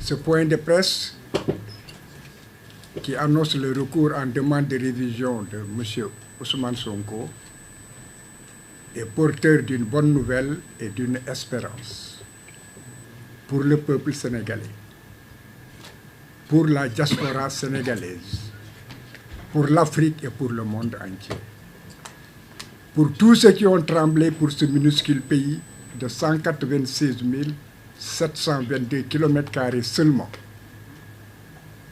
Ce point de presse qui annonce le recours en demande de révision de M. Ousmane Sonko est porteur d'une bonne nouvelle et d'une espérance pour le peuple sénégalais, pour la diaspora sénégalaise, pour l'Afrique et pour le monde entier. Pour tous ceux qui ont tremblé pour ce minuscule pays de 196 722 km² seulement,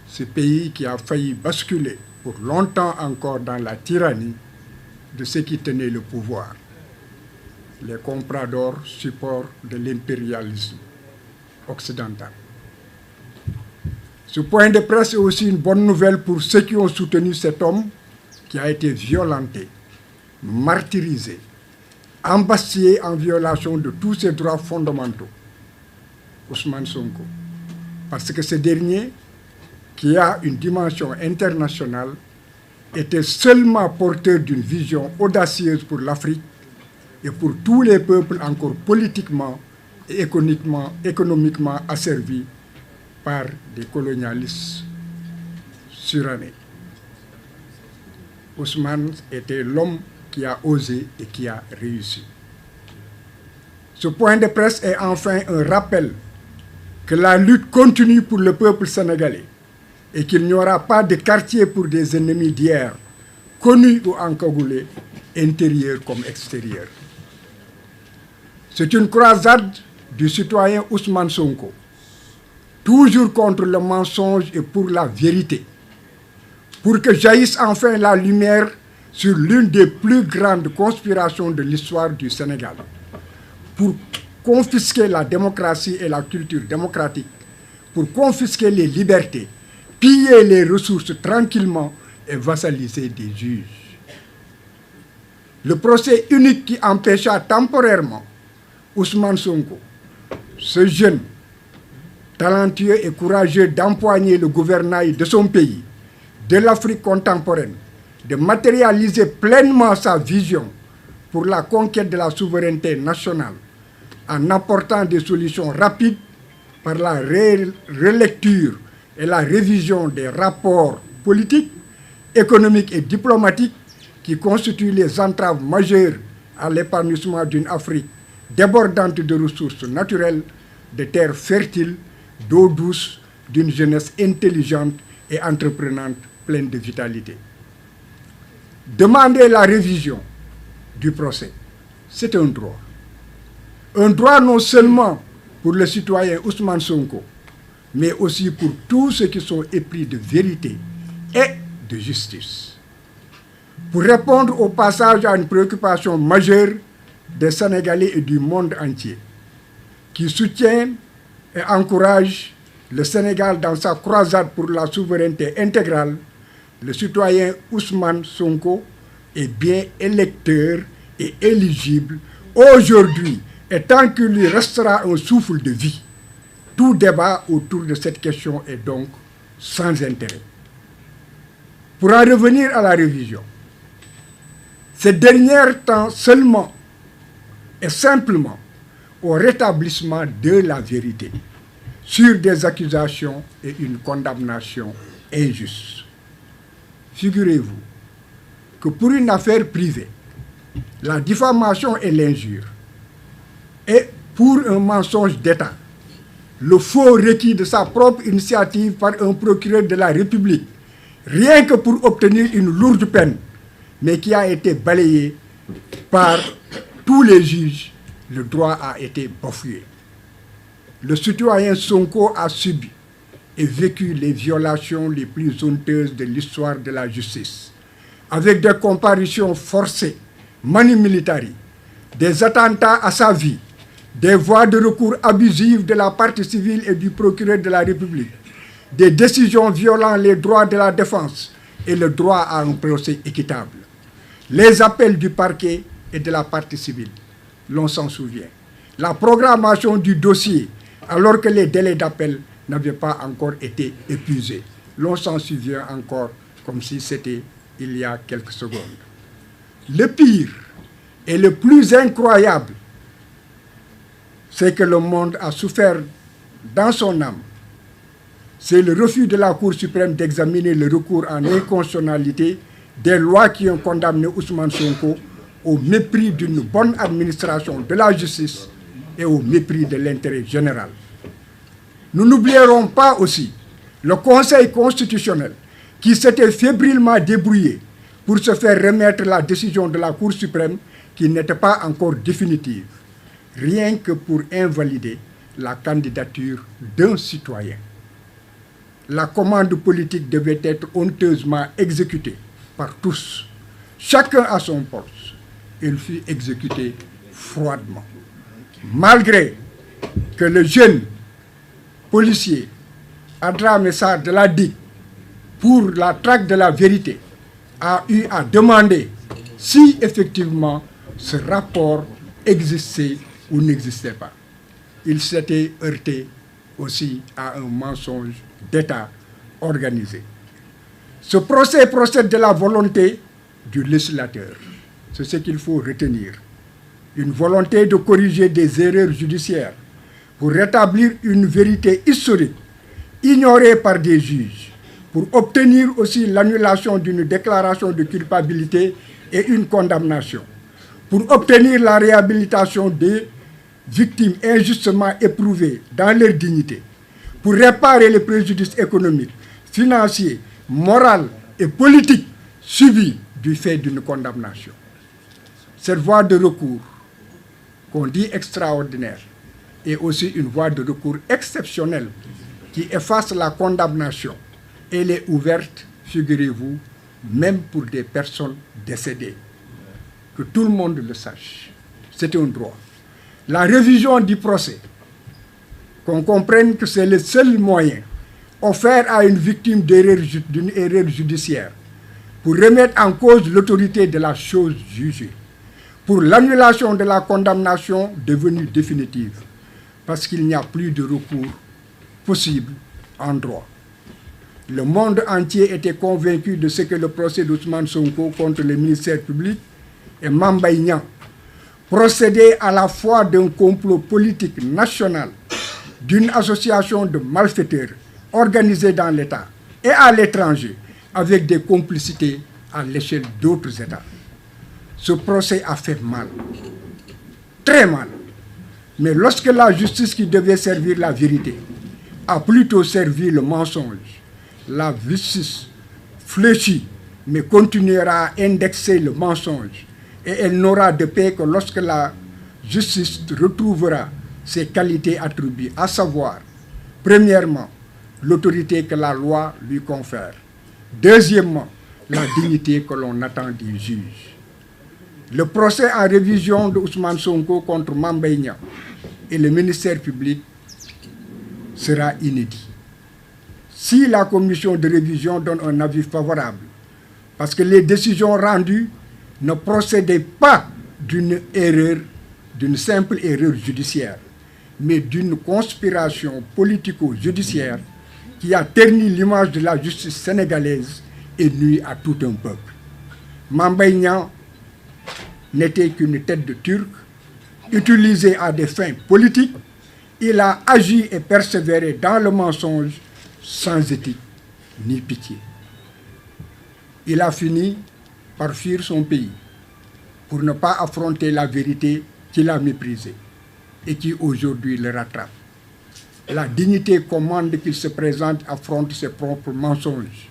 ce pays qui a failli basculer pour longtemps encore dans la tyrannie de ceux qui tenaient le pouvoir, les compradors supports de l'impérialisme occidental. Ce point de presse est aussi une bonne nouvelle pour ceux qui ont soutenu cet homme qui a été violenté, martyrisé, embastillé en violation de tous ses droits fondamentaux, Ousmane Sonko. Parce que ce dernier, qui a une dimension internationale, était seulement porteur d'une vision audacieuse pour l'Afrique et pour tous les peuples encore politiquement et économiquement asservis par des colonialistes surannés. Ousmane était l'homme qui a osé et qui a réussi. Ce point de presse est enfin un rappel que la lutte continue pour le peuple sénégalais et qu'il n'y aura pas de quartier pour des ennemis d'hier, connus ou encagoulés, intérieurs comme extérieurs. C'est une croisade du citoyen Ousmane Sonko, toujours contre le mensonge et pour la vérité, pour que jaillisse enfin la lumière sur l'une des plus grandes conspirations de l'histoire du Sénégal, pour confisquer la démocratie et la culture démocratique, pour confisquer les libertés, piller les ressources tranquillement et vassaliser des juges. Le procès unique qui empêcha temporairement Ousmane Sonko, ce jeune, talentueux et courageux d'empoigner le gouvernail de son pays, de l'Afrique contemporaine, de matérialiser pleinement sa vision pour la conquête de la souveraineté nationale, en apportant des solutions rapides par la relecture et la révision des rapports politiques, économiques et diplomatiques qui constituent les entraves majeures à l'épanouissement d'une Afrique débordante de ressources naturelles, de terres fertiles, d'eau douce, d'une jeunesse intelligente et entreprenante pleine de vitalité. Demander la révision du procès, c'est un droit. Un droit non seulement pour le citoyen Ousmane Sonko, mais aussi pour tous ceux qui sont épris de vérité et de justice. Pour répondre au passage à une préoccupation majeure des Sénégalais et du monde entier, qui soutiennent et encouragent le Sénégal dans sa croisade pour la souveraineté intégrale, le citoyen Ousmane Sonko est bien électeur et éligible aujourd'hui, et tant qu'il lui restera un souffle de vie. Tout débat autour de cette question est donc sans intérêt. Pour en revenir à la révision, ces derniers temps seulement et simplement au rétablissement de la vérité sur des accusations et une condamnation injuste. Figurez-vous que pour une affaire privée, la diffamation et l'injure, et pour un mensonge d'État, le faux requis de sa propre initiative par un procureur de la République, rien que pour obtenir une lourde peine, mais qui a été balayé par tous les juges, le droit a été bafoué. Le citoyen Sonko a subi et vécu les violations les plus honteuses de l'histoire de la justice, avec des comparutions forcées, manu militari, des attentats à sa vie, des voies de recours abusives de la partie civile et du procureur de la République, des décisions violant les droits de la défense et le droit à un procès équitable, les appels du parquet et de la partie civile, l'on s'en souvient, la programmation du dossier alors que les délais d'appel n'avaient pas encore été épuisés, l'on s'en souvient encore comme si c'était il y a quelques secondes. Le pire et le plus incroyable, c'est que le monde a souffert dans son âme c'est le refus de la Cour suprême d'examiner le recours en inconstitutionnalité des lois qui ont condamné Ousmane Sonko au mépris d'une bonne administration de la justice et au mépris de l'intérêt général. Nous n'oublierons pas aussi le Conseil constitutionnel qui s'était fébrilement débrouillé pour se faire remettre la décision de la Cour suprême qui n'était pas encore définitive, rien que pour invalider la candidature d'un citoyen. La commande politique devait être honteusement exécutée par tous. Chacun à son poste. Il fut exécuté froidement. Malgré que le jeune policier Adramé Sarr de la DIC, pour la traque de la vérité, a eu à demander si effectivement ce rapport existait ou n'existait pas. Il s'était heurté aussi à un mensonge d'État organisé. Ce procès procède de la volonté du législateur. C'est ce qu'il faut retenir. Une volonté de corriger des erreurs judiciaires pour rétablir une vérité historique ignorée par des juges, pour obtenir aussi l'annulation d'une déclaration de culpabilité et une condamnation, pour obtenir la réhabilitation des victimes injustement éprouvées dans leur dignité, pour réparer les préjudices économiques, financiers, moraux et politiques subis du fait d'une condamnation. Cette voie de recours, qu'on dit extraordinaire, est aussi une voie de recours exceptionnelle qui efface la condamnation. Elle est ouverte, figurez-vous, même pour des personnes décédées. Que tout le monde le sache. C'est un droit. La révision du procès, qu'on comprenne que c'est le seul moyen offert à une victime d'une erreur judiciaire pour remettre en cause l'autorité de la chose jugée, pour l'annulation de la condamnation devenue définitive, parce qu'il n'y a plus de recours possible en droit. Le monde entier était convaincu de ce que le procès d'Ousmane Sonko contre le ministère public et Mame Mbaye Niang procédait à la fois d'un complot politique national, d'une association de malfaiteurs organisés dans l'État et à l'étranger, avec des complicités à l'échelle d'autres États. Ce procès a fait mal, très mal. Mais lorsque la justice qui devait servir la vérité a plutôt servi le mensonge, la justice fléchit, mais continuera à indexer le mensonge. Et elle n'aura de paix que lorsque la justice retrouvera ses qualités attribuées, à savoir, premièrement, l'autorité que la loi lui confère. Deuxièmement, la dignité que l'on attend des juges. Le procès en révision de Ousmane Sonko contre Mame Mbaye Niang et le ministère public sera inédit. Si la commission de révision donne un avis favorable, parce que les décisions rendues ne procédaient pas d'une erreur, d'une simple erreur judiciaire, mais d'une conspiration politico-judiciaire qui a terni l'image de la justice sénégalaise et nuit à tout un peuple. Mame Mbaye Niang n'était qu'une tête de Turc, utilisée à des fins politiques. Il a agi et persévéré dans le mensonge sans éthique ni pitié. Il a fini par fuir son pays pour ne pas affronter la vérité qu'il a méprisée et qui aujourd'hui le rattrape. La dignité commande qu'il se présente, affronte ses propres mensonges.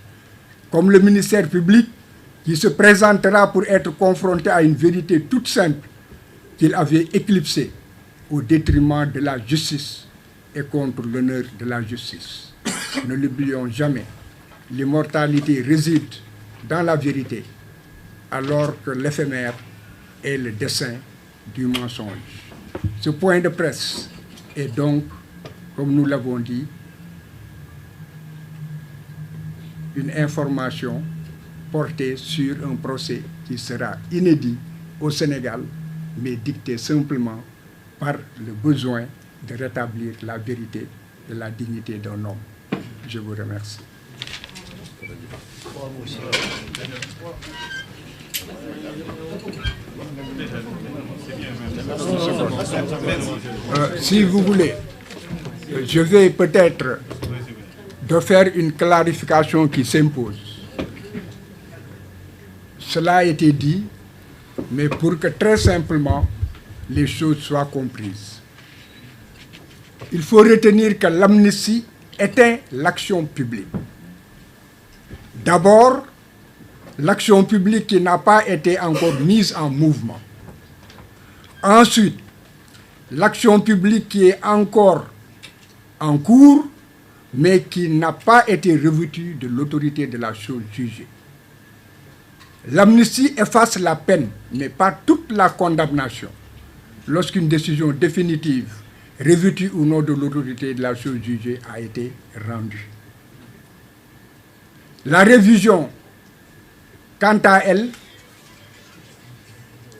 Comme le ministère public qui se présentera pour être confronté à une vérité toute simple qu'il avait éclipsée au détriment de la justice et contre l'honneur de la justice. Ne l'oublions jamais, l'immortalité réside dans la vérité, alors que l'éphémère est le dessein du mensonge. Ce point de presse est donc, comme nous l'avons dit, une information portée sur un procès qui sera inédit au Sénégal, mais dicté simplement par le besoin de rétablir la vérité et la dignité d'un homme. Je vous remercie. Si vous voulez, je vais peut-être de faire une clarification qui s'impose. Cela a été dit, mais pour que très simplement les choses soient comprises. Il faut retenir que l'amnistie était l'action publique. D'abord, l'action publique qui n'a pas été encore mise en mouvement. Ensuite, l'action publique qui est encore en cours, mais qui n'a pas été revêtue de l'autorité de la chose jugée. L'amnistie efface la peine, mais pas toute la condamnation, lorsqu'une décision définitive, revêtue ou non de l'autorité de la chose jugée, a été rendue. La révision, quant à elle,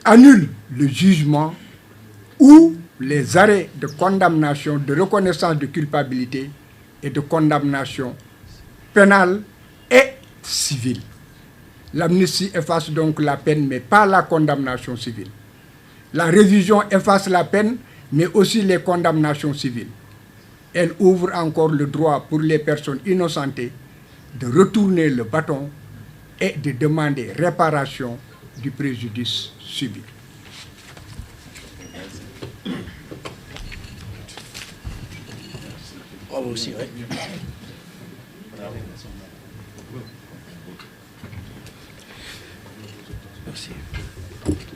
annule le jugement ou les arrêts de condamnation, de reconnaissance de culpabilité et de condamnation pénale et civile. L'amnistie efface donc la peine, mais pas la condamnation civile. La révision efface la peine, mais aussi les condamnations civiles. Elle ouvre encore le droit pour les personnes innocentées de retourner le bâton et de demander réparation du préjudice subi. Bravo aussi, oui.